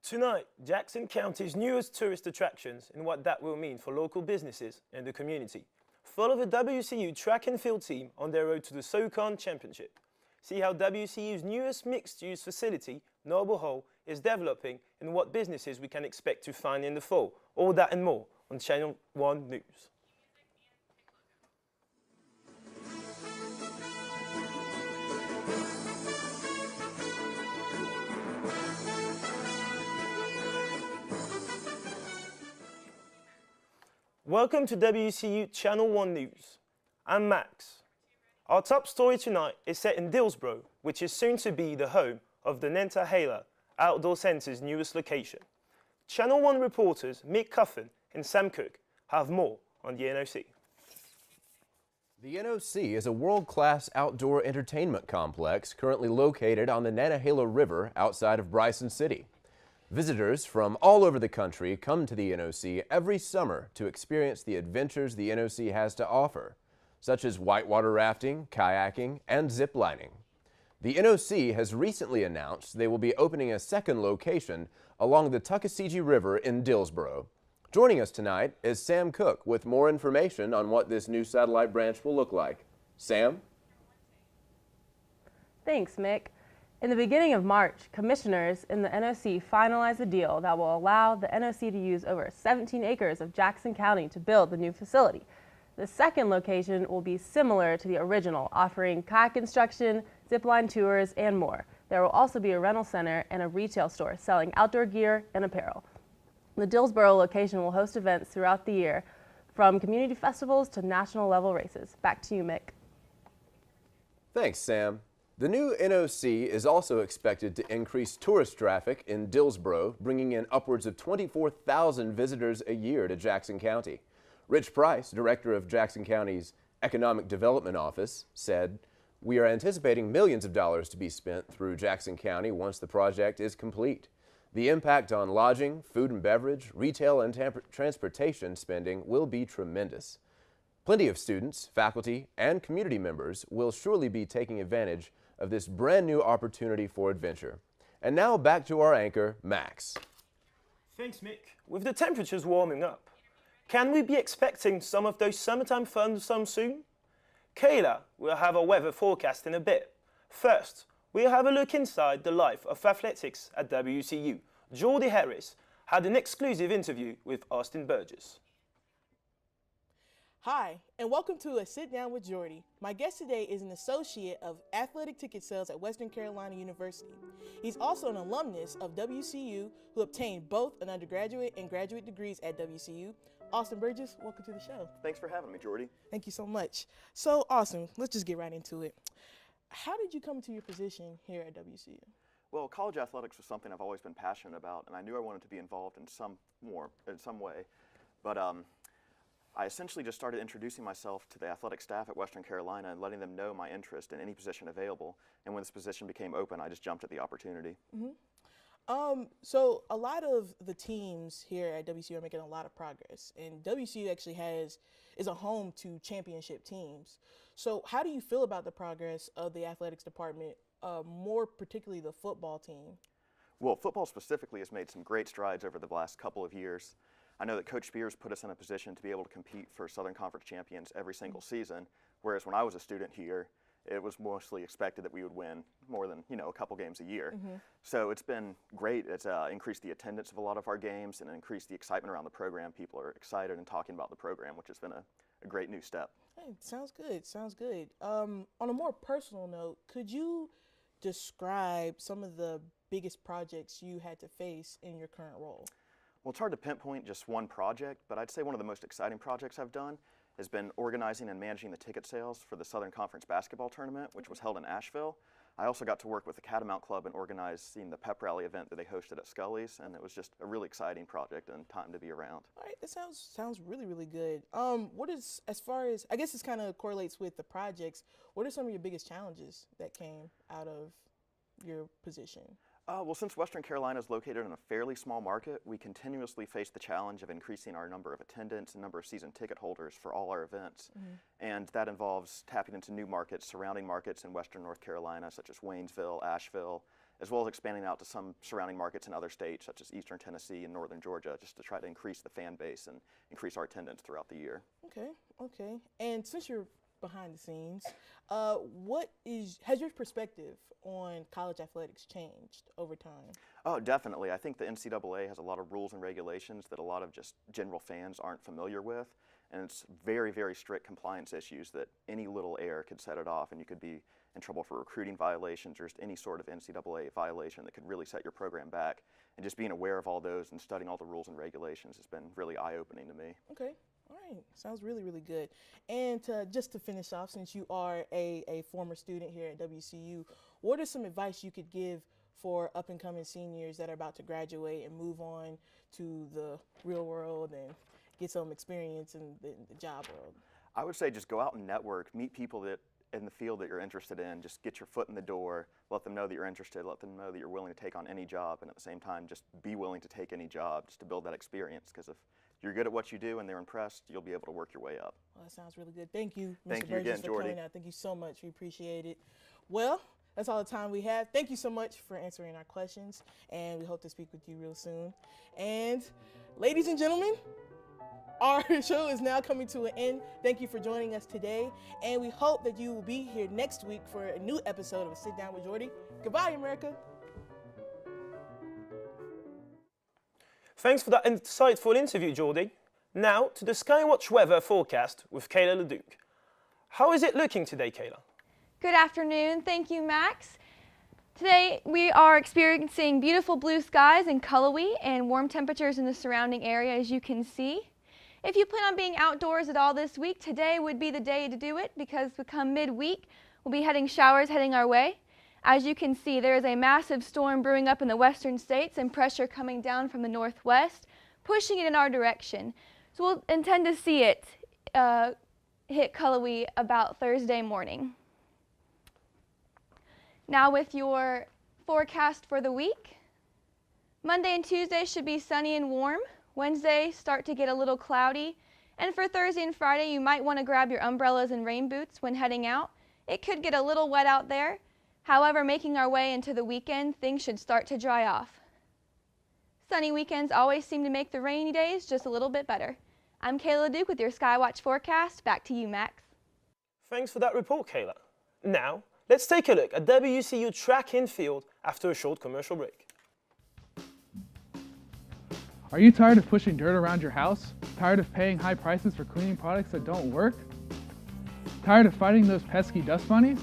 Tonight, Jackson County's newest tourist attractions and what that will mean for local businesses and the community. Follow the WCU track and field team on their road to the SoCon Championship. See how WCU's newest mixed-use facility, Noble Hall, is developing and what businesses we can expect to find in the fall. All that and more on Channel 1 News. Welcome to WCU Channel 1 News. I'm Max. Our top story tonight is set in Dillsboro, which is soon to be the home of the Nantahala Outdoor Center's newest location. Channel 1 reporters Mick Cuffin and Sam Cook have more on the NOC. The NOC is a world-class outdoor entertainment complex currently located on the Nantahala River outside of Bryson City. Visitors from all over the country come to the NOC every summer to experience the adventures the NOC has to offer, such as whitewater rafting, kayaking, and zip lining. The NOC has recently announced they will be opening a second location along the Tuckasegee River in Dillsboro. Joining us tonight is Sam Cook with more information on what this new satellite branch will look like. Sam? Thanks, Mick. In the beginning of March, commissioners in the NOC finalized a deal that will allow the NOC to use over 17 acres of Jackson County to build the new facility. The second location will be similar to the original, offering kayak instruction, zipline tours, and more. There will also be a rental center and a retail store selling outdoor gear and apparel. The Dillsboro location will host events throughout the year, from community festivals to national level races. Back to you, Mick. Thanks, Sam. The new NOC is also expected to increase tourist traffic in Dillsboro, bringing in upwards of 24,000 visitors a year to Jackson County. Rich Price, director of Jackson County's Economic Development Office, said, "We are anticipating millions of dollars to be spent through Jackson County once the project is complete. The impact on lodging, food and beverage, retail, and transportation spending will be tremendous. Plenty of students, faculty, and community members will surely be taking advantage of this brand new opportunity for adventure." And now back to our anchor, Max. Thanks, Mick. With the temperatures warming up, can we be expecting some of those summertime thunderstorms soon? Kayla will have a weather forecast in a bit. First, we'll have a look inside the life of athletics at WCU. Jordy Harris had an exclusive interview with Austin Burgess. Hi, and welcome to a Sit Down with Jordy. My guest today is an associate of athletic ticket sales at Western Carolina University. He's also an alumnus of WCU who obtained both an undergraduate and graduate degrees at WCU. Austin Burgess, welcome to the show. Thanks for having me, Jordy. Thank you so much. So, Austin, let's just get right into it. How did you come into your position here at WCU? Well, college athletics was something I've always been passionate about, and I knew I wanted to be involved in some way. But I essentially just started introducing myself to the athletic staff at Western Carolina and letting them know my interest in any position available. And when this position became open, I just jumped at the opportunity. So a lot of the teams here at WCU are making a lot of progress, and WCU actually is a home to championship teams. So how do you feel about the progress of the athletics department, more particularly the football team? Well, football specifically has made some great strides over the last couple of years. I know that Coach Spears put us in a position to be able to compete for Southern Conference champions every single season, whereas when I was a student here, it was mostly expected that we would win more than, a couple games a year. So it's been great. It's increased the attendance of a lot of our games and increased the excitement around the program. People are excited and talking about the program, which has been a great new step. Hey, sounds good, sounds good. On a more personal note, could you describe some of the biggest projects you had to face in your current role? Well, it's hard to pinpoint just one project, but I'd say one of the most exciting projects I've done has been organizing and managing the ticket sales for the Southern Conference basketball tournament, which was held in Asheville. I also got to work with the Catamount Club and organizing the pep rally event that they hosted at Scully's, and it was just a really exciting project and time to be around. All right, that sounds really, really good. What is, as far as, I guess this kind of correlates with the projects, what are some of your biggest challenges that came out of your position? Well, since Western Carolina is located in a fairly small market, we continuously face the challenge of increasing our number of attendants and number of season ticket holders for all our events. And that involves tapping into new markets, surrounding markets in Western North Carolina, such as Waynesville, Asheville, as well as expanding out to some surrounding markets in other states, such as Eastern Tennessee and Northern Georgia, just to try to increase the fan base and increase our attendance throughout the year. Okay, okay. And since you're behind the scenes, has your perspective on college athletics changed over time? Oh, definitely. I think the NCAA has a lot of rules and regulations that a lot of just general fans aren't familiar with, and it's very, very strict compliance issues that any little error could set it off, and you could be in trouble for recruiting violations or just any sort of NCAA violation that could really set your program back. And just being aware of all those and studying all the rules and regulations has been really eye-opening to me. Okay. All right, sounds really, really good. And just to finish off, since you are a former student here at WCU, what are some advice you could give for up-and-coming seniors that are about to graduate and move on to the real world and get some experience in the job world? I would say just go out and network, meet people that in the field that you're interested in, just get your foot in the door, let them know that you're interested, let them know that you're willing to take on any job, and at the same time, just be willing to take any job just to build that experience, because if you're good at what you do and they're impressed, you'll be able to work your way up. Well, that sounds really good. Thank you, Mr. Thank you again, Burgess, for Jordy. coming out. Thank you so much. We appreciate it. Well, that's all the time we have. Thank you so much for answering our questions, and we hope to speak with you real soon. And ladies and gentlemen, our show is now coming to an end. Thank you for joining us today, and we hope that you will be here next week for a new episode of A Sit Down with Jordy. Goodbye, America. Thanks for that insightful interview, Jordy. Now to the Skywatch weather forecast with Kayla Leduc. How is it looking today, Kayla? Good afternoon. Thank you, Max. Today we are experiencing beautiful blue skies in Cullowhee and warm temperatures in the surrounding area, as you can see. If you plan on being outdoors at all this week, today would be the day to do it, because come midweek we'll be having showers heading our way. As you can see, there is a massive storm brewing up in the western states and pressure coming down from the northwest, pushing it in our direction. So we'll intend to see it hit Cullowhee about Thursday morning. Now with your forecast for the week, Monday and Tuesday should be sunny and warm. Wednesday start to get a little cloudy. And for Thursday and Friday, you might want to grab your umbrellas and rain boots when heading out. It could get a little wet out there. However, making our way into the weekend, things should start to dry off. Sunny weekends always seem to make the rainy days just a little bit better. I'm Kayla Duke with your Skywatch forecast. Back to you, Max. Thanks for that report, Kayla. Now, let's take a look at WCU track and field after a short commercial break. Are you tired of pushing dirt around your house? Tired of paying high prices for cleaning products that don't work? Tired of fighting those pesky dust bunnies?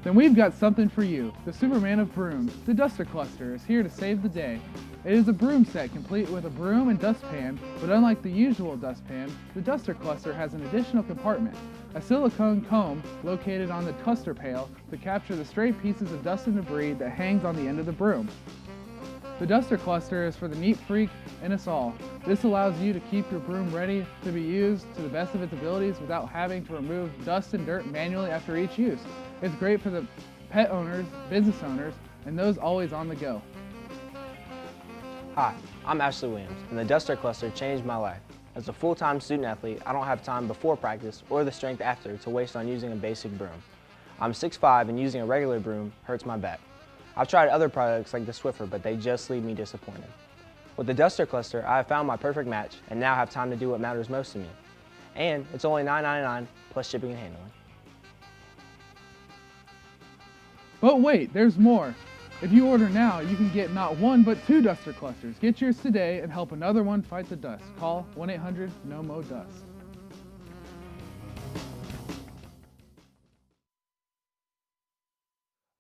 Then we've got something for you. The Superman of brooms, the Duster Cluster, is here to save the day. It is a broom set complete with a broom and dustpan, but unlike the usual dustpan, the Duster Cluster has an additional compartment, a silicone comb located on the cluster pail to capture the stray pieces of dust and debris that hangs on the end of the broom. The Duster Cluster is for the neat freak in us all. This allows you to keep your broom ready to be used to the best of its abilities without having to remove dust and dirt manually after each use. It's great for the pet owners, business owners, and those always on the go. Hi, I'm Ashley Williams, and the Duster Cluster changed my life. As a full-time student athlete, I don't have time before practice or the strength after to waste on using a basic broom. I'm 6'5", and using a regular broom hurts my back. I've tried other products like the Swiffer, but they just leave me disappointed. With the Duster Cluster, I have found my perfect match and now have time to do what matters most to me. And it's only $9.99 plus shipping and handling. But wait, there's more. If you order now, you can get not one, but 2 Duster Clusters. Get yours today and help another one fight the dust. Call 1-800-NO-MO-DUST.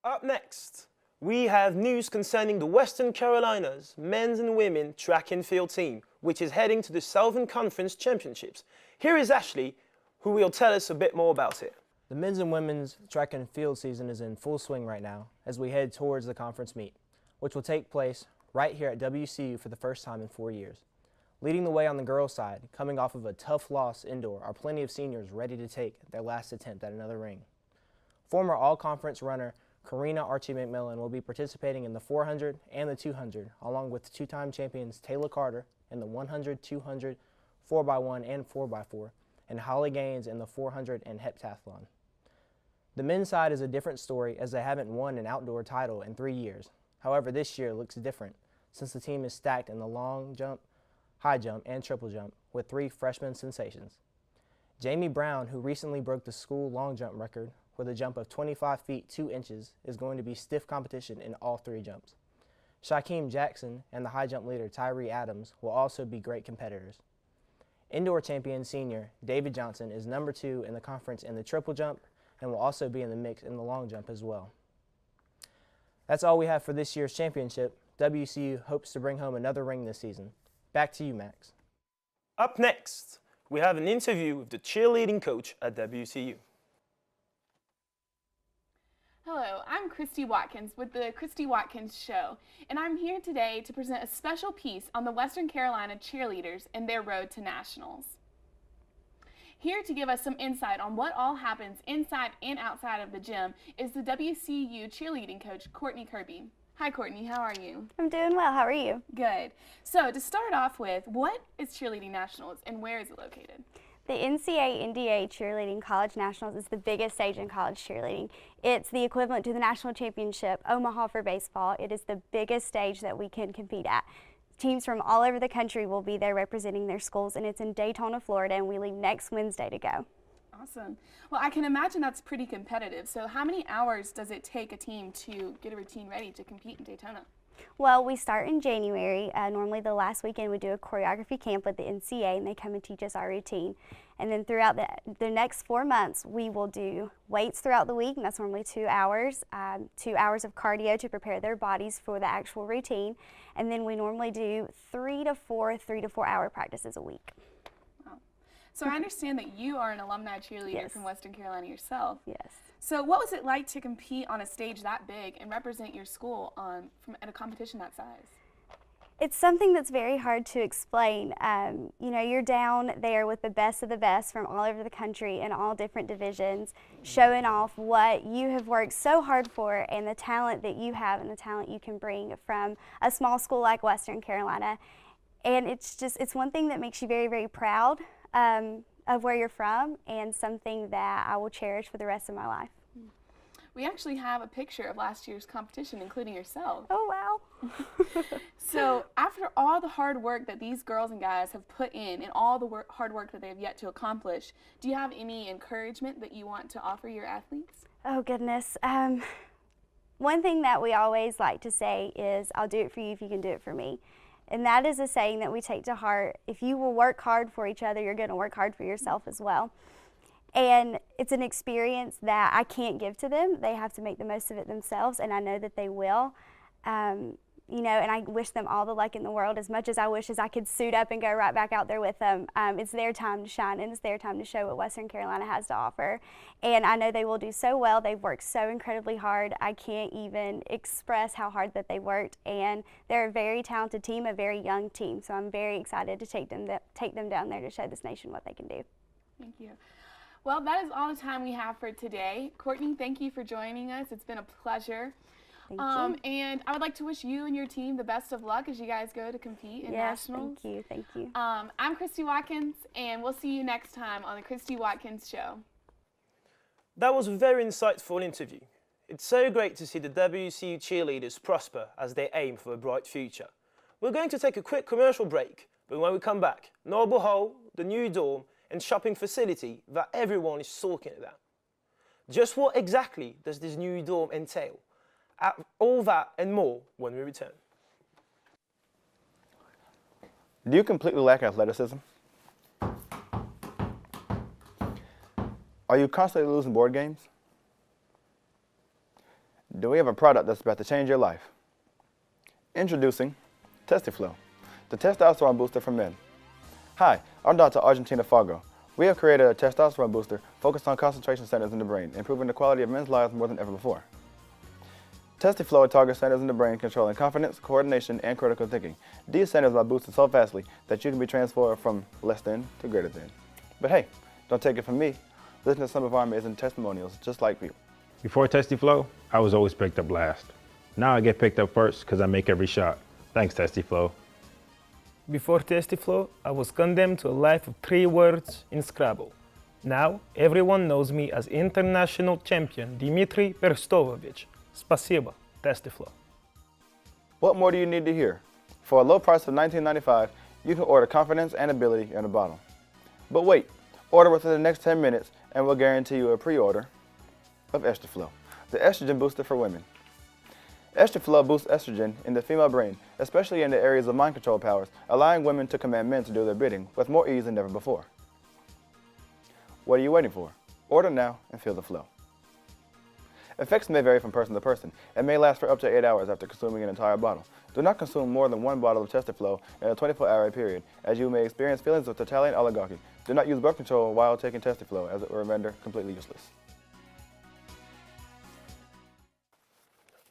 Up next, we have news concerning the Western Carolinas men's and women track and field team, which is heading to the Southern Conference Championships. Here is Ashley, who will tell us a bit more about it. The men's and women's track and field season is in full swing right now as we head towards the conference meet, which will take place right here at WCU for the first time in 4 years. Leading the way on the girls' side, coming off of a tough loss indoor, are plenty of seniors ready to take their last attempt at another ring. Former all-conference runner Karina Archie McMillan will be participating in the 400 and the 200, along with two-time champions Taylor Carter in the 100, 200, 4x1, and 4x4, and Holly Gaines in the 400 and heptathlon. The men's side is a different story as they haven't won an outdoor title in 3 years. However, this year looks different since the team is stacked in the long jump, high jump, and triple jump with 3 freshman sensations. Jamie Brown, who recently broke the school long jump record with a jump of 25 feet 2 inches, is going to be stiff competition in all 3 jumps. Shaquem Jackson and the high jump leader Tyree Adams will also be great competitors. Indoor champion senior David Johnson is number 2 in the conference in the triple jump and will also be in the mix in the long jump as well. That's all we have for this year's championship. WCU hopes to bring home another ring this season. Back to you, Max. Up next, we have an interview with the cheerleading coach at WCU. Hello, I'm Christy Watkins with the Christy Watkins Show, and I'm here today to present a special piece on the Western Carolina cheerleaders and their road to nationals. Here to give us some insight on what all happens inside and outside of the gym is the WCU cheerleading coach, Courtney Kirby. Hi Courtney, how are you? I'm doing well, how are you? Good. So to start off with, what is Cheerleading Nationals and where is it located? The NCAA Cheerleading College Nationals is the biggest stage in college cheerleading. It's the equivalent to the National Championship, Omaha for baseball. It is the biggest stage that we can compete at. Teams from all over the country will be there representing their schools, and it's in Daytona, Florida, and we leave next Wednesday to go. Awesome. Well, I can imagine that's pretty competitive. So how many hours does it take a team to get a routine ready to compete in Daytona? Well, we start in January. Normally the last weekend we do a choreography camp with the NCA and they come and teach us our routine. And then throughout the next 4 months we will do weights throughout the week, and that's normally 2 hours, 2 hours of cardio to prepare their bodies for the actual routine. And then we normally do 3 to 4 hour practices a week. Wow. So I understand that you are an alumni cheerleader Yes. from Western Carolina yourself. Yes. So what was it like to compete on a stage that big and represent your school at a competition that size? It's something that's very hard to explain. You know, you're down there with the best of the best from all over the country in all different divisions, showing off what you have worked so hard for and the talent that you have and the talent you can bring from a small school like Western Carolina. And it's one thing that makes you very, very proud of where you're from, and something that I will cherish for the rest of my life. We actually have a picture of last year's competition, including yourself. Oh, wow. So after all the hard work that these girls and guys have put in and all the hard work that they have yet to accomplish, do you have any encouragement that you want to offer your athletes? Oh, goodness. One thing that we always like to say is, I'll do it for you if you can do it for me. And that is a saying that we take to heart. If you will work hard for each other, you're going to work hard for yourself as well. And it's an experience that I can't give to them. They have to make the most of it themselves, and I know that they will. You know, and I wish them all the luck in the world, as much as I wish as I could suit up and go right back out there with them. It's their time to shine, and it's their time to show what Western Carolina has to offer. And I know they will do so well. They've worked so incredibly hard. I can't even express how hard that they worked. And they're a very talented team, a very young team. So I'm very excited to take them down there to show this nation what they can do. Thank you. Well, that is all the time we have for today. Courtney, thank you for joining us. It's been a pleasure. Thank you. And I would like to wish you and your team the best of luck as you guys go to compete in nationals. Thank you, thank you. I'm Christy Watkins, and we'll see you next time on the Christy Watkins Show. That was a very insightful interview. It's so great to see the WCU cheerleaders prosper as they aim for a bright future. We're going to take a quick commercial break, but when we come back, Noble Hall, the new dorm, and shopping facility that everyone is talking about. Just what exactly does this new dorm entail? All that and more when we return. Do you completely lack athleticism? Are you constantly losing board games? Do we have a product that's about to change your life? Introducing TestiFlow, the testosterone booster for men. Hi, I'm Dr. Argentina Fargo. We have created a testosterone booster focused on concentration centers in the brain, improving the quality of men's lives more than ever before. TestiFlow targets centers in the brain controlling confidence, coordination, and critical thinking. These centers are boosted so fastly that you can be transformed from less than to greater than. But hey, don't take it from me. Listen to some of our amazing testimonials just like you. Before TestiFlow, I was always picked up last. Now I get picked up first because I make every shot. Thanks, TestiFlow. Before TestiFlow, I was condemned to a life of 3 words in Scrabble. Now, everyone knows me as international champion Dmitry Perstovovich. Spasibo, TestyFlow. What more do you need to hear? For a low price of $19.95, you can order confidence and ability in a bottle. But wait, order within the next 10 minutes and we'll guarantee you a pre-order of EstrFlow, the estrogen booster for women. EstrFlow boosts estrogen in the female brain, especially in the areas of mind control powers, allowing women to command men to do their bidding with more ease than ever before. What are you waiting for? Order now and feel the flow. Effects may vary from person to person and may last for up to 8 hours after consuming an entire bottle. Do not consume more than 1 bottle of TestyFlow in a 24-hour period, as you may experience feelings of totalitarian oligarchy. Do not use birth control while taking TestyFlow, as it will render completely useless.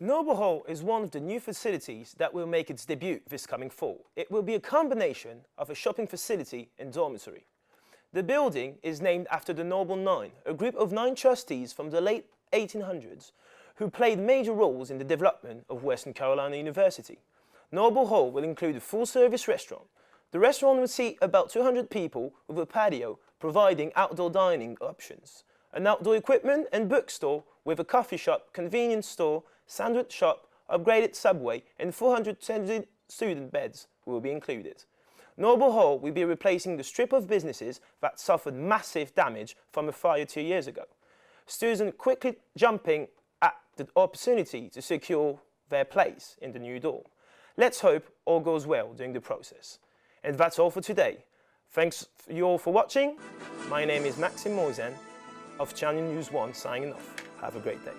Noble Hall is one of the new facilities that will make its debut this coming fall. It will be a combination of a shopping facility and dormitory. The building is named after the Noble Nine, a group of 9 trustees from the late 1800s who played major roles in the development of Western Carolina University. Noble Hall will include a full-service restaurant. The restaurant will seat about 200 people with a patio providing outdoor dining options, an outdoor equipment and bookstore with a coffee shop, convenience store, sandwich shop, upgraded subway, and 400 student beds will be included. Noble Hall will be replacing the strip of businesses that suffered massive damage from a fire 2 years ago. Students quickly jumping at the opportunity to secure their place in the new dorm. Let's hope all goes well during the process. And that's all for today. Thanks you all for watching. My name is Maxim Moisin of Channel News 1 signing off. Have a great day.